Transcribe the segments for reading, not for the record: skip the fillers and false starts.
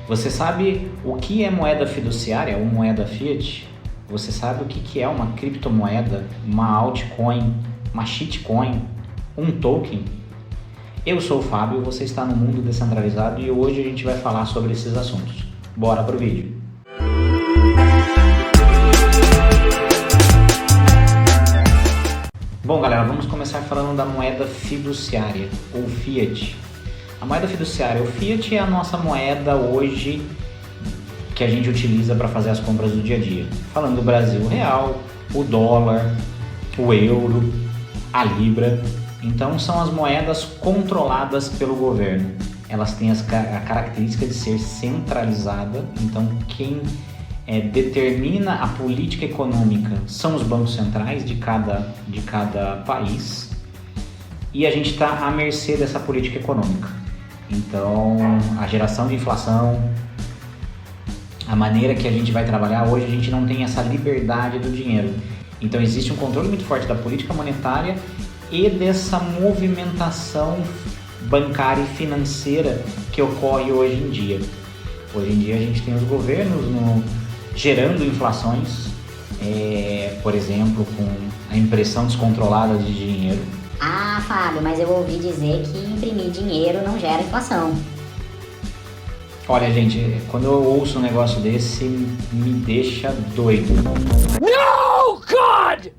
Você sabe o que é moeda fiduciária ou moeda fiat? Você sabe o que é uma criptomoeda, uma altcoin, uma shitcoin, um token? Eu sou o Fábio, você está no Mundo Descentralizado e hoje a gente vai falar sobre esses assuntos. Bora pro vídeo! Bom, galera, vamos começar falando da moeda fiduciária, ou fiat. A moeda fiduciária, o fiat é a nossa moeda hoje que a gente utiliza para fazer as compras do dia a dia. Falando do Brasil, o real, o dólar, o euro, a libra. Então são as moedas controladas pelo governo. Elas têm a característica de ser centralizada, então quem determina a política econômica são os bancos centrais de cada país, e a gente está à mercê dessa política econômica. Então a geração de inflação, a maneira que a gente vai trabalhar, hoje a gente não tem essa liberdade do dinheiro. Então existe um controle muito forte da política monetária e dessa movimentação bancária e financeira que ocorre hoje em dia. Hoje em dia a gente tem os governos gerando inflações, por exemplo, com a impressão descontrolada de dinheiro. Ah, Fábio, mas eu ouvi dizer que imprimir dinheiro não gera inflação. Olha, gente, quando eu ouço um negócio desse, me deixa doido. No, God!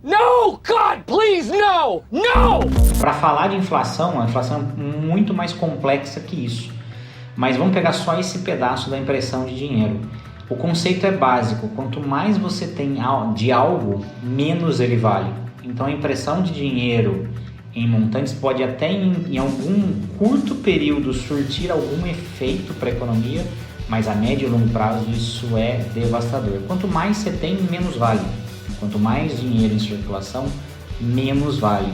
No, God, please, no! No! Para falar de inflação, a inflação é muito mais complexa que isso. Mas vamos pegar só esse pedaço da impressão de dinheiro. O conceito é básico, quanto mais você tem de algo, menos ele vale. Então a impressão de dinheiro em montantes pode até em algum curto período surtir algum efeito para a economia, mas a médio e longo prazo isso é devastador. Quanto mais você tem, menos vale. Quanto mais dinheiro em circulação, menos vale.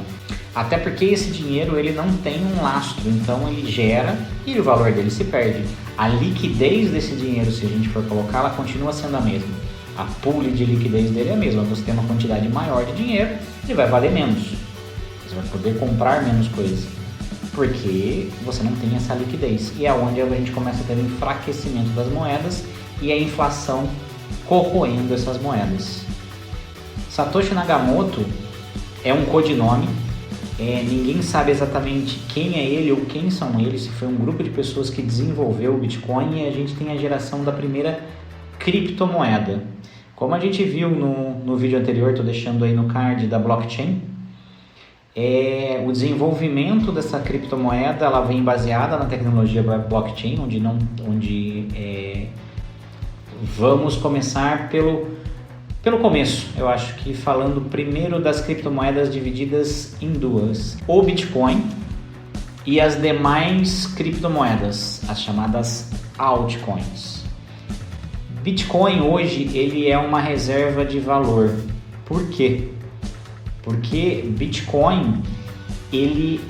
Até porque esse dinheiro ele não tem um lastro, então ele gera e o valor dele se perde. A liquidez desse dinheiro, se a gente for colocar, ela continua sendo a mesma. A pool de liquidez dele é a mesma. Você tem uma quantidade maior de dinheiro, ele vai valer menos. Você vai poder comprar menos coisas, porque você não tem essa liquidez. E é onde a gente começa a ter um enfraquecimento das moedas e a inflação corroendo essas moedas. Satoshi Nakamoto é um codinome. Ninguém sabe exatamente quem é ele ou quem são eles, se foi um grupo de pessoas que desenvolveu o Bitcoin, e a gente tem a geração da primeira criptomoeda. Como a gente viu no vídeo anterior, estou deixando aí no card da blockchain, o desenvolvimento dessa criptomoeda ela vem baseada na tecnologia blockchain, onde vamos começar pelo começo, eu acho que falando primeiro das criptomoedas divididas em duas. O Bitcoin e as demais criptomoedas, as chamadas altcoins. Bitcoin hoje ele é uma reserva de valor. Por quê? Porque Bitcoin ele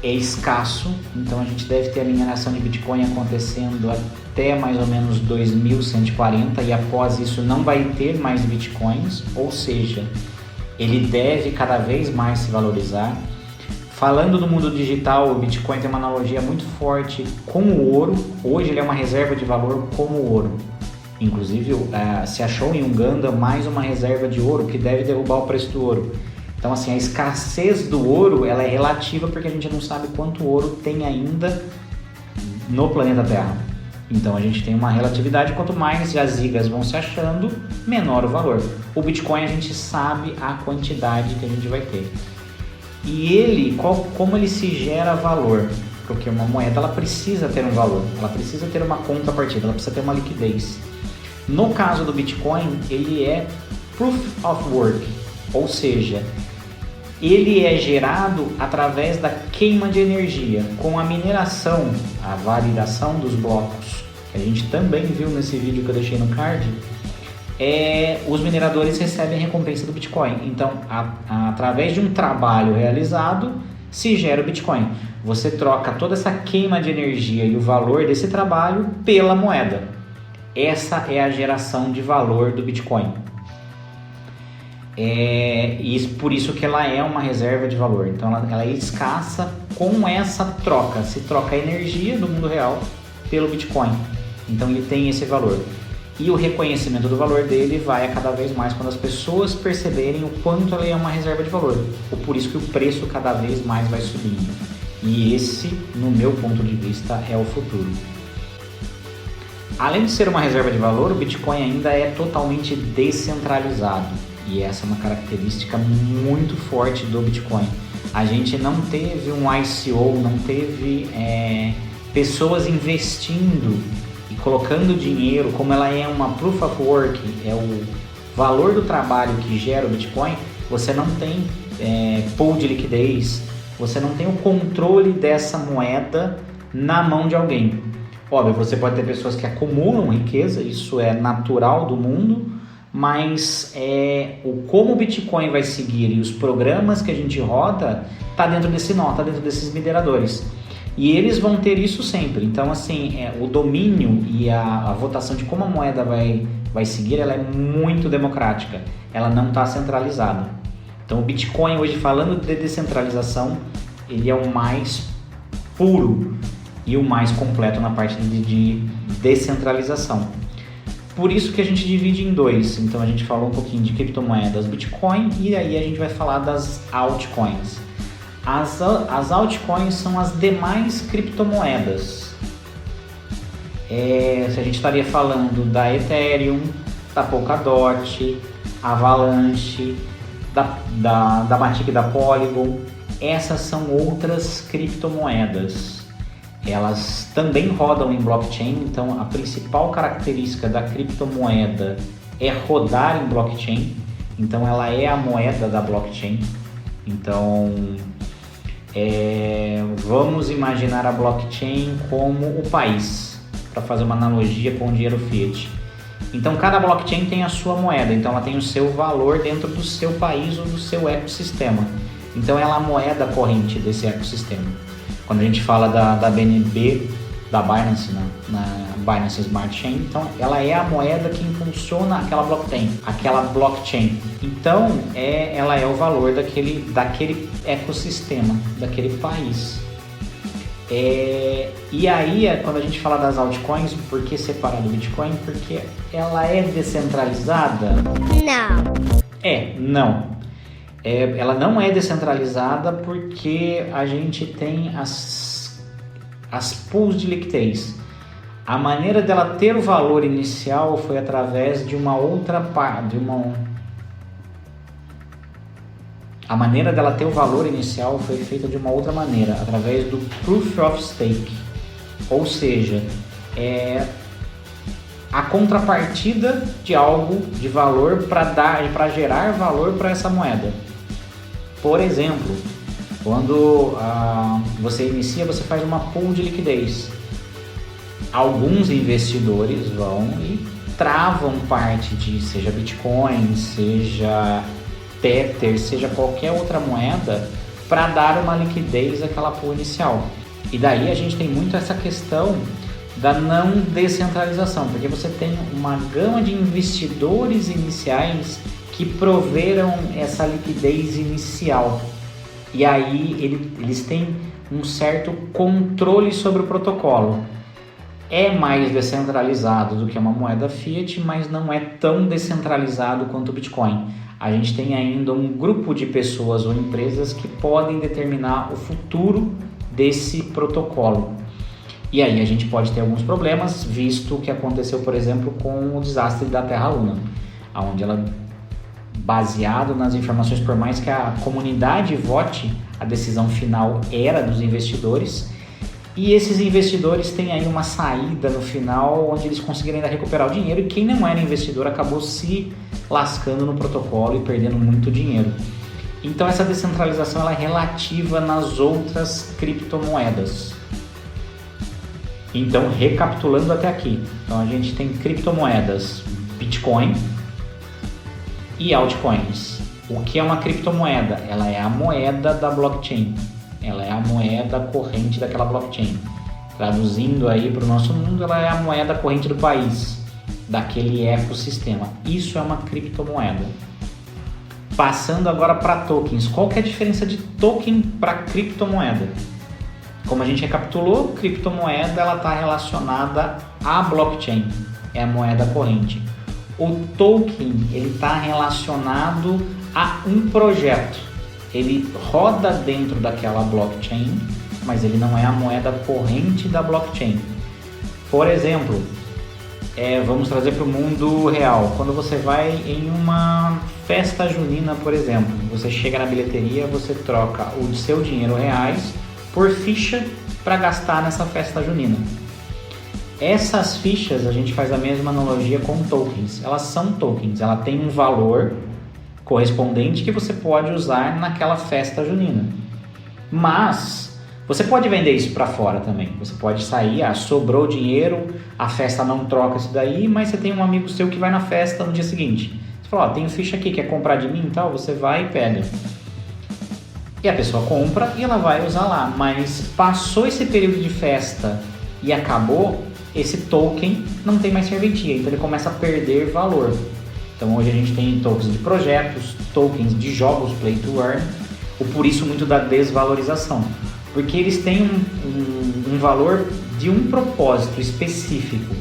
é escasso, então a gente deve ter a mineração de Bitcoin acontecendo até mais ou menos 2140 e após isso não vai ter mais Bitcoins, ou seja, ele deve cada vez mais se valorizar. Falando do mundo digital, o Bitcoin tem uma analogia muito forte com o ouro. Hoje ele é uma reserva de valor como o ouro. Inclusive se achou em Uganda mais uma reserva de ouro que deve derrubar o preço do ouro. Então assim, a escassez do ouro ela é relativa porque a gente não sabe quanto ouro tem ainda no planeta Terra. Então a gente tem uma relatividade, quanto mais jazigas vão se achando, menor o valor. O Bitcoin a gente sabe a quantidade que a gente vai ter. E ele, como ele se gera valor? Porque uma moeda ela precisa ter um valor, ela precisa ter uma contrapartida, ela precisa ter uma liquidez. No caso do Bitcoin, ele é Proof of Work, ou seja, ele é gerado através da queima de energia, com a mineração, a validação dos blocos, que a gente também viu nesse vídeo que eu deixei no card. Os mineradores recebem a recompensa do Bitcoin. Então, através de um trabalho realizado, se gera o Bitcoin. Você troca toda essa queima de energia e o valor desse trabalho pela moeda. Essa é a geração de valor do Bitcoin. E por isso que ela é uma reserva de valor. Então ela é escassa com essa troca. Se troca a energia do mundo real pelo Bitcoin. Então ele tem esse valor. E o reconhecimento do valor dele vai a cada vez mais quando as pessoas perceberem o quanto ele é uma reserva de valor. Ou por isso que o preço cada vez mais vai subindo. E esse, no meu ponto de vista, é o futuro. Além de ser uma reserva de valor, o Bitcoin ainda é totalmente descentralizado. E essa é uma característica muito forte do Bitcoin. A gente não teve um ICO, não teve pessoas investindo e colocando dinheiro, como ela é uma Proof of Work, é o valor do trabalho que gera o Bitcoin, você não tem pool de liquidez, você não tem o controle dessa moeda na mão de alguém. Óbvio, você pode ter pessoas que acumulam riqueza, isso é natural do mundo, mas como o Bitcoin vai seguir e os programas que a gente roda está dentro desse nó, está dentro desses mineradores. E eles vão ter isso sempre. Então, assim, o domínio e a votação de como a moeda vai seguir, ela é muito democrática. Ela não está centralizada. Então, o Bitcoin, hoje, falando de descentralização, ele é o mais puro e o mais completo na parte de descentralização. Por isso que a gente divide em dois. Então, a gente falou um pouquinho de criptomoedas Bitcoin e aí a gente vai falar das altcoins. As altcoins são as demais criptomoedas. Se a gente estaria falando da Ethereum, da Polkadot, Avalanche, da Matic e da Polygon, essas são outras criptomoedas. Elas também rodam em blockchain, então a principal característica da criptomoeda é rodar em blockchain. Então ela é a moeda da blockchain. Então vamos imaginar a blockchain como o país, para fazer uma analogia com o dinheiro fiat. Então cada blockchain tem a sua moeda, então ela tem o seu valor dentro do seu país ou do seu ecossistema. Então ela é a moeda corrente desse ecossistema. Quando a gente fala da BNB, da Binance, na Binance Smart Chain, então ela é a moeda que impulsiona aquela blockchain. Então ela é o valor daquele ecossistema, daquele país. E aí, quando a gente fala das altcoins, por que separar do Bitcoin? Porque ela é descentralizada? Não. Ela não é descentralizada porque a gente tem as pools de liquidez. A maneira dela ter o valor inicial foi através de uma outra parte. A maneira dela ter o valor inicial foi feita de uma outra maneira, através do Proof of Stake. Ou seja, a contrapartida de algo de valor para gerar valor para essa moeda. Por exemplo, quando você inicia, você faz uma pool de liquidez. Alguns investidores vão e travam parte de, seja Bitcoin, seja Tether, seja qualquer outra moeda, para dar uma liquidez àquela pool inicial. E daí a gente tem muito essa questão da não descentralização, porque você tem uma gama de investidores iniciais que proveram essa liquidez inicial. E aí eles têm um certo controle sobre o protocolo. É mais descentralizado do que uma moeda fiat, mas não é tão descentralizado quanto o Bitcoin. A gente tem ainda um grupo de pessoas ou empresas que podem determinar o futuro desse protocolo. E aí a gente pode ter alguns problemas, visto o que aconteceu, por exemplo, com o desastre da Terra-Luna, onde ela, baseado nas informações, por mais que a comunidade vote, a decisão final era dos investidores, e esses investidores têm aí uma saída no final, onde eles conseguiram ainda recuperar o dinheiro, e quem não era investidor acabou se lascando no protocolo e perdendo muito dinheiro. Então essa descentralização ela é relativa nas outras criptomoedas. Então, recapitulando até aqui, então a gente tem criptomoedas Bitcoin e altcoins. O que é uma criptomoeda? Ela é a moeda da blockchain, ela é a moeda corrente daquela blockchain. Traduzindo aí para o nosso mundo, ela é a moeda corrente do país, daquele ecossistema. Isso é uma criptomoeda. Passando agora para tokens. Qual que é a diferença de token para criptomoeda? Como a gente recapitulou, criptomoeda ela está relacionada à blockchain, é a moeda corrente. O token ele está relacionado a um projeto, ele roda dentro daquela blockchain, mas ele não é a moeda corrente da blockchain. Por exemplo, vamos trazer para o mundo real. Quando você vai em uma festa junina, por exemplo, você chega na bilheteria, você troca o seu dinheiro reais por ficha para gastar nessa festa junina. Essas fichas, a gente faz a mesma analogia com tokens. Elas são tokens, ela tem um valor correspondente que você pode usar naquela festa junina. Mas você pode vender isso para fora também. Você pode sair, sobrou dinheiro, a festa não troca isso daí, mas você tem um amigo seu que vai na festa no dia seguinte. Você fala, tenho ficha aqui, quer comprar de mim e tal? Você vai e pega. E a pessoa compra e ela vai usar lá. Mas passou esse período de festa e acabou, esse token não tem mais serventia, então ele começa a perder valor. Então hoje a gente tem tokens de projetos, tokens de jogos play to earn, ou por isso muito da desvalorização, porque eles têm um valor de um propósito específico.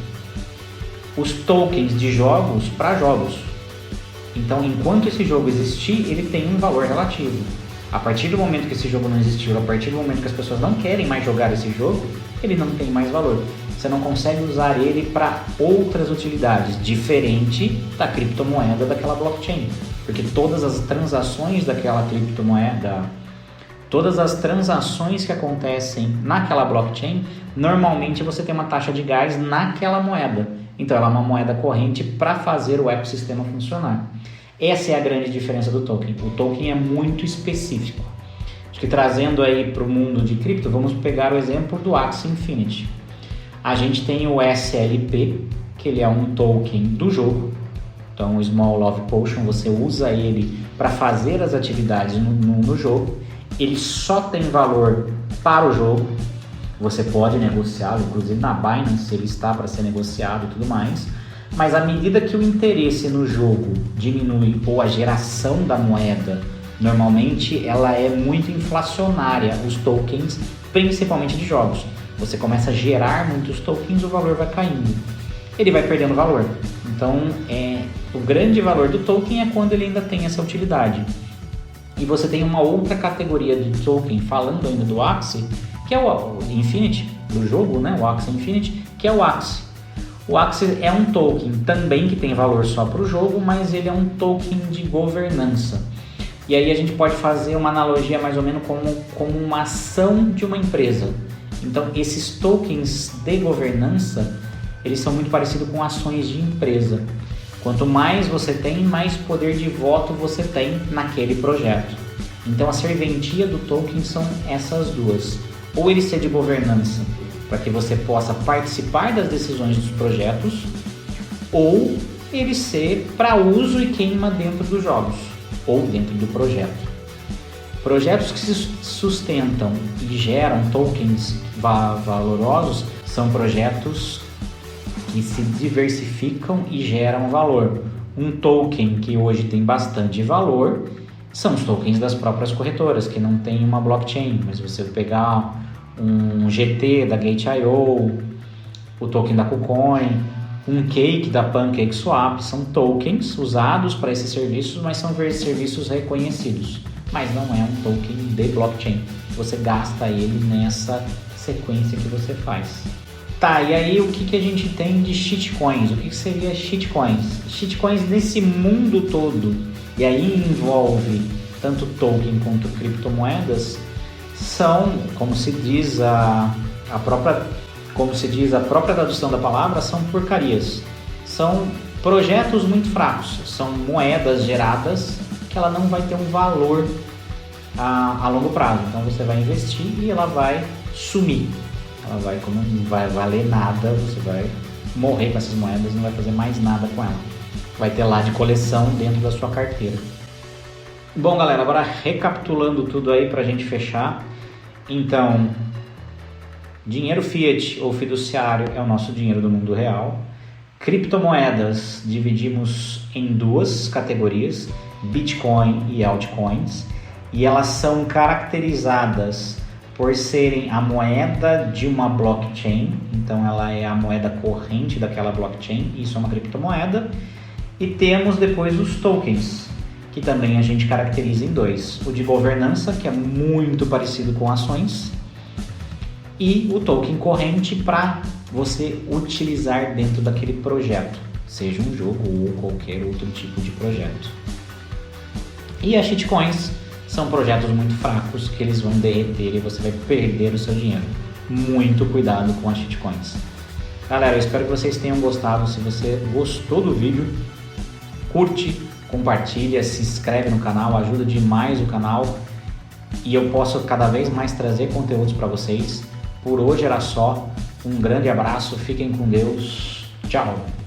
Os tokens de jogos para jogos. Então enquanto esse jogo existir, ele tem um valor relativo. A partir do momento que esse jogo não existiu, a partir do momento que as pessoas não querem mais jogar esse jogo, ele não tem mais valor. Você não consegue usar ele para outras utilidades, diferente da criptomoeda daquela blockchain. Porque todas as transações daquela criptomoeda, todas as transações que acontecem naquela blockchain, normalmente você tem uma taxa de gás naquela moeda. Então ela é uma moeda corrente para fazer o ecossistema funcionar. Essa é a grande diferença do token. O token é muito específico. Acho que trazendo aí para o mundo de cripto, vamos pegar o exemplo do Axie Infinity. A gente tem o SLP, que ele é um token do jogo. Então o Small Love Potion, você usa ele para fazer as atividades no jogo. Ele só tem valor para o jogo. Você pode negociá-lo, inclusive na Binance ele está para ser negociado e tudo mais. Mas à medida que o interesse no jogo diminui ou a geração da moeda, normalmente ela é muito inflacionária, os tokens, principalmente de jogos. Você começa a gerar muitos tokens, o valor vai caindo. Ele vai perdendo valor. Então, o grande valor do token é quando ele ainda tem essa utilidade. E você tem uma outra categoria de token, falando ainda do Axie, que é o Infinity, do jogo, né? O Axie Infinity, que é o Axie. O Axie é um token também que tem valor só para o jogo, mas ele é um token de governança. E aí a gente pode fazer uma analogia mais ou menos como uma ação de uma empresa. Então esses tokens de governança, eles são muito parecidos com ações de empresa. Quanto mais você tem, mais poder de voto você tem naquele projeto. Então a serventia do token são essas duas. Ou ele ser de governança, para que você possa participar das decisões dos projetos, ou ele ser para uso e queima dentro dos jogos, ou dentro do projeto. Projetos que se sustentam e geram tokens valorosos são projetos que se diversificam e geram valor. Um token que hoje tem bastante valor são os tokens das próprias corretoras, que não tem uma blockchain, mas você pegar um GT da Gate.io, o token da KuCoin, um Cake da PancakeSwap, são tokens usados para esses serviços, mas são serviços reconhecidos. Mas não é um token de blockchain. Você gasta ele nessa sequência que você faz. Tá, e aí o que a gente tem de shitcoins? O que seria shitcoins? Shitcoins nesse mundo todo, e aí envolve tanto token quanto criptomoedas, são, como se diz a própria tradução da palavra, são porcarias. São projetos muito fracos, são moedas geradas que ela não vai ter um valor a longo prazo. Então você vai investir e ela vai sumir. Ela vai, como não vai valer nada, você vai morrer com essas moedas e não vai fazer mais nada com ela. Vai ter lá de coleção dentro da sua carteira. Bom, galera, agora recapitulando tudo aí pra gente fechar. Então, dinheiro fiat ou fiduciário é o nosso dinheiro do mundo real. Criptomoedas dividimos em duas categorias, Bitcoin e altcoins, e elas são caracterizadas por serem a moeda de uma blockchain, então ela é a moeda corrente daquela blockchain, isso é uma criptomoeda. E temos depois os tokens, que também a gente caracteriza em dois: o de governança, que é muito parecido com ações, e o token corrente para você utilizar dentro daquele projeto, seja um jogo ou qualquer outro tipo de projeto. E as shitcoins são projetos muito fracos que eles vão derreter e você vai perder o seu dinheiro. Muito cuidado com as shitcoins. Galera, eu espero que vocês tenham gostado. Se você gostou do vídeo, curte, compartilha, se inscreve no canal, ajuda demais o canal e eu posso cada vez mais trazer conteúdos para vocês. Por hoje era só. Um grande abraço, fiquem com Deus. Tchau!